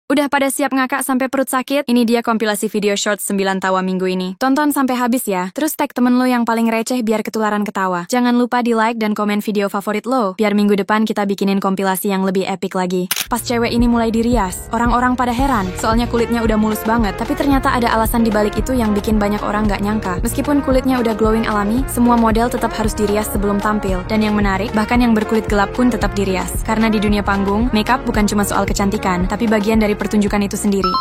Udah pada siap ngakak sampai perut sakit? Ini dia kompilasi video short 9 tawa minggu ini. Tonton sampai habis ya. Terus tag temen lo yang paling receh biar ketularan ketawa. Jangan lupa di like dan komen video favorit lo, biar minggu depan kita bikinin kompilasi yang lebih epic lagi. Pas cewek ini mulai dirias, orang-orang pada heran, soalnya kulitnya udah mulus banget. Tapi ternyata ada alasan dibalik itu yang bikin banyak orang gak nyangka. Meskipun kulitnya udah glowing alami, semua model tetap harus dirias sebelum tampil. Dan yang menarik, bahkan yang berkulit gelap pun tetap dirias. Karena di dunia panggung, makeup bukan cuma soal kecantikan, tapi bagian dari pertunjukan itu sendiri.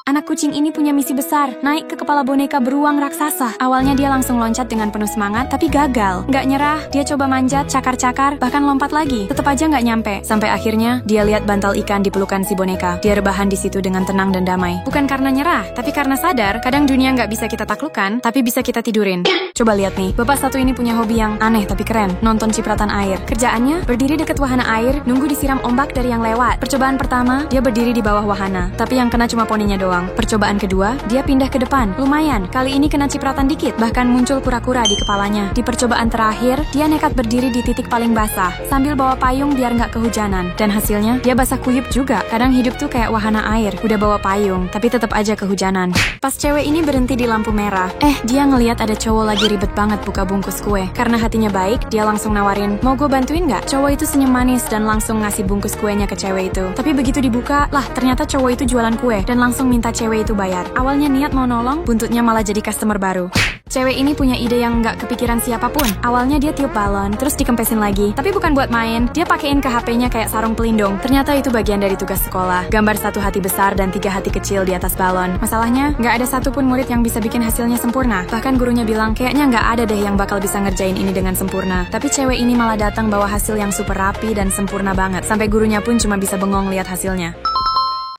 Anak kucing ini punya misi besar, naik ke kepala boneka beruang raksasa. Awalnya dia langsung loncat dengan penuh semangat, tapi gagal. Nggak nyerah, dia coba manjat, cakar-cakar, bahkan lompat lagi. Tetap aja nggak nyampe. Sampai akhirnya, dia lihat bantal ikan di pelukan si boneka. Dia rebahan di situ dengan tenang dan damai. Bukan karena nyerah, tapi karena sadar, kadang dunia nggak bisa kita taklukkan, tapi bisa kita tidurin. Coba lihat nih, bapak satu ini punya hobi yang aneh tapi keren, nonton cipratan air. Kerjaannya, berdiri deket wahana air, nunggu disiram ombak dari yang lewat. Percobaan pertama, dia berdiri di bawah wahana, tapi yang kena cuma poninya doang. Percobaan kedua, dia pindah ke depan. Lumayan, kali ini kena cipratan dikit, bahkan muncul kura-kura di kepalanya. Di percobaan terakhir, dia nekat berdiri di titik paling basah, sambil bawa payung biar nggak kehujanan. Dan hasilnya, dia basah kuyup juga. Kadang hidup tuh kayak wahana air, udah bawa payung, tapi tetap aja kehujanan. Pas cewek ini berhenti di lampu merah, dia ngeliat ada cowok lagi ribet banget buka bungkus kue. Karena hatinya baik, dia langsung nawarin, mau gue bantuin nggak? Cowok itu senyum manis dan langsung ngasih bungkus kuenya ke cewek itu. Tapi begitu dibuka, lah ternyata cowok itu jualan kue dan langsung minta cewek itu bayar. Awalnya niat mau nolong, buntutnya malah jadi customer baru. Cewek ini punya ide yang nggak kepikiran siapapun. Awalnya dia tiup balon, terus dikempesin lagi. Tapi bukan buat main, dia pakein ke HP-nya kayak sarung pelindung. Ternyata itu bagian dari tugas sekolah. Gambar 1 hati besar dan 3 hati kecil di atas balon. Masalahnya, nggak ada satupun murid yang bisa bikin hasilnya sempurna. Bahkan gurunya bilang, kayaknya nggak ada deh yang bakal bisa ngerjain ini dengan sempurna. Tapi cewek ini malah datang bawa hasil yang super rapi dan sempurna banget. Sampai gurunya pun cuma bisa bengong lihat hasilnya.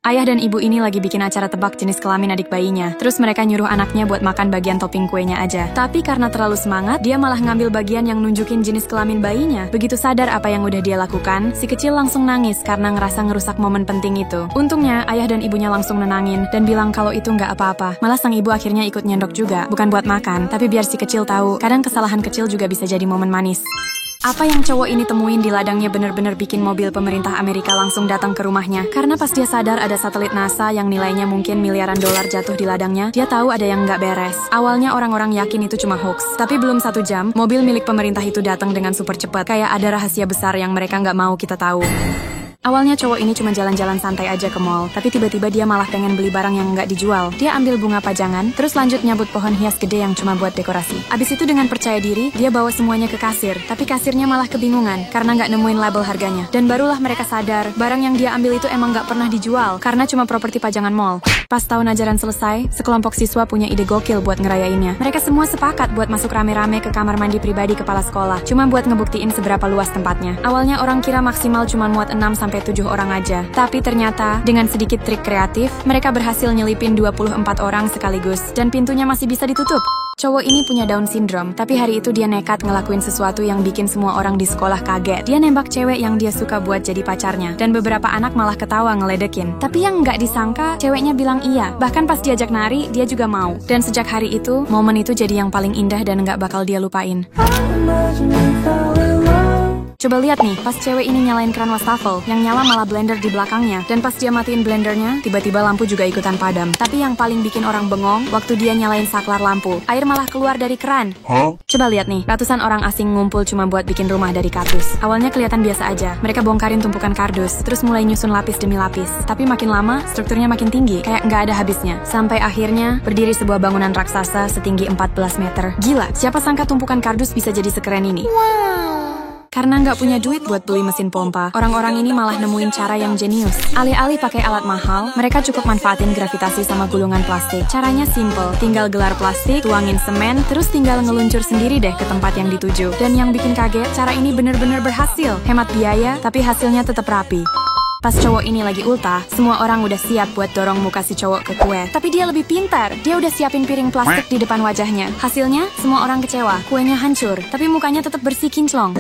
Ayah dan ibu ini lagi bikin acara tebak jenis kelamin adik bayinya. Terus mereka nyuruh anaknya buat makan bagian topping kuenya aja. Tapi karena terlalu semangat, dia malah ngambil bagian yang nunjukin jenis kelamin bayinya. Begitu sadar apa yang udah dia lakukan, si kecil langsung nangis karena ngerasa ngerusak momen penting itu. Untungnya, ayah dan ibunya langsung nenangin dan bilang kalau itu nggak apa-apa. Malah sang ibu akhirnya ikut nyendok juga. Bukan buat makan, tapi biar si kecil tahu, kadang kesalahan kecil juga bisa jadi momen manis. Apa yang cowok ini temuin di ladangnya bener-bener bikin mobil pemerintah Amerika langsung datang ke rumahnya. Karena pas dia sadar ada satelit NASA yang nilainya mungkin miliaran dolar jatuh di ladangnya, dia tahu ada yang nggak beres. Awalnya orang-orang yakin itu cuma hoax. Tapi belum 1 jam, mobil milik pemerintah itu datang dengan super cepat. Kayak ada rahasia besar yang mereka nggak mau kita tahu. Awalnya cowok ini cuma jalan-jalan santai aja ke mall, tapi tiba-tiba dia malah pengen beli barang yang nggak dijual. Dia ambil bunga pajangan, terus lanjut nyabut pohon hias gede yang cuma buat dekorasi. Abis itu dengan percaya diri, dia bawa semuanya ke kasir. Tapi kasirnya malah kebingungan, karena nggak nemuin label harganya. Dan barulah mereka sadar, barang yang dia ambil itu emang nggak pernah dijual, karena cuma properti pajangan mall. Pas tahun ajaran selesai, sekelompok siswa punya ide gokil buat ngerayainnya. Mereka semua sepakat buat masuk rame-rame ke kamar mandi pribadi kepala sekolah, cuma buat ngebuktiin seberapa luas tempatnya. Awalnya orang kira maksimal cuma muat 6-7 orang aja. Tapi ternyata, dengan sedikit trik kreatif, mereka berhasil nyelipin 24 orang sekaligus, dan pintunya masih bisa ditutup. Cowok ini punya Down syndrome, tapi hari itu dia nekat ngelakuin sesuatu yang bikin semua orang di sekolah kaget. Dia nembak cewek yang dia suka buat jadi pacarnya, dan beberapa anak malah ketawa ngeledekin. Tapi yang nggak disangka, ceweknya bilang iya. Bahkan pas diajak nari, dia juga mau. Dan sejak hari itu, momen itu jadi yang paling indah dan nggak bakal dia lupain. Coba lihat nih, pas cewek ini nyalain keran wastafel, yang nyala malah blender di belakangnya. Dan pas dia matiin blendernya, tiba-tiba lampu juga ikutan padam. Tapi yang paling bikin orang bengong, waktu dia nyalain saklar lampu, air malah keluar dari keran. Coba lihat nih, ratusan orang asing ngumpul cuma buat bikin rumah dari kardus. Awalnya kelihatan biasa aja, mereka bongkarin tumpukan kardus, terus mulai nyusun lapis demi lapis. Tapi makin lama, strukturnya makin tinggi, kayak nggak ada habisnya. Sampai akhirnya, berdiri sebuah bangunan raksasa setinggi 14 meter. Gila, siapa sangka tumpukan kardus bisa jadi sekeren ini? Karena nggak punya duit buat beli mesin pompa, orang-orang ini malah nemuin cara yang jenius. Alih-alih pakai alat mahal, mereka cukup manfaatin gravitasi sama gulungan plastik. Caranya simple, tinggal gelar plastik, tuangin semen, terus tinggal ngeluncur sendiri deh ke tempat yang dituju. Dan yang bikin kaget, cara ini bener-bener berhasil. Hemat biaya, tapi hasilnya tetap rapi. Pas cowok ini lagi ultah, semua orang udah siap buat dorong muka si cowok ke kue. Tapi dia lebih pintar, dia udah siapin piring plastik di depan wajahnya. Hasilnya, semua orang kecewa, kuenya hancur, tapi mukanya tetap bersih kinclong.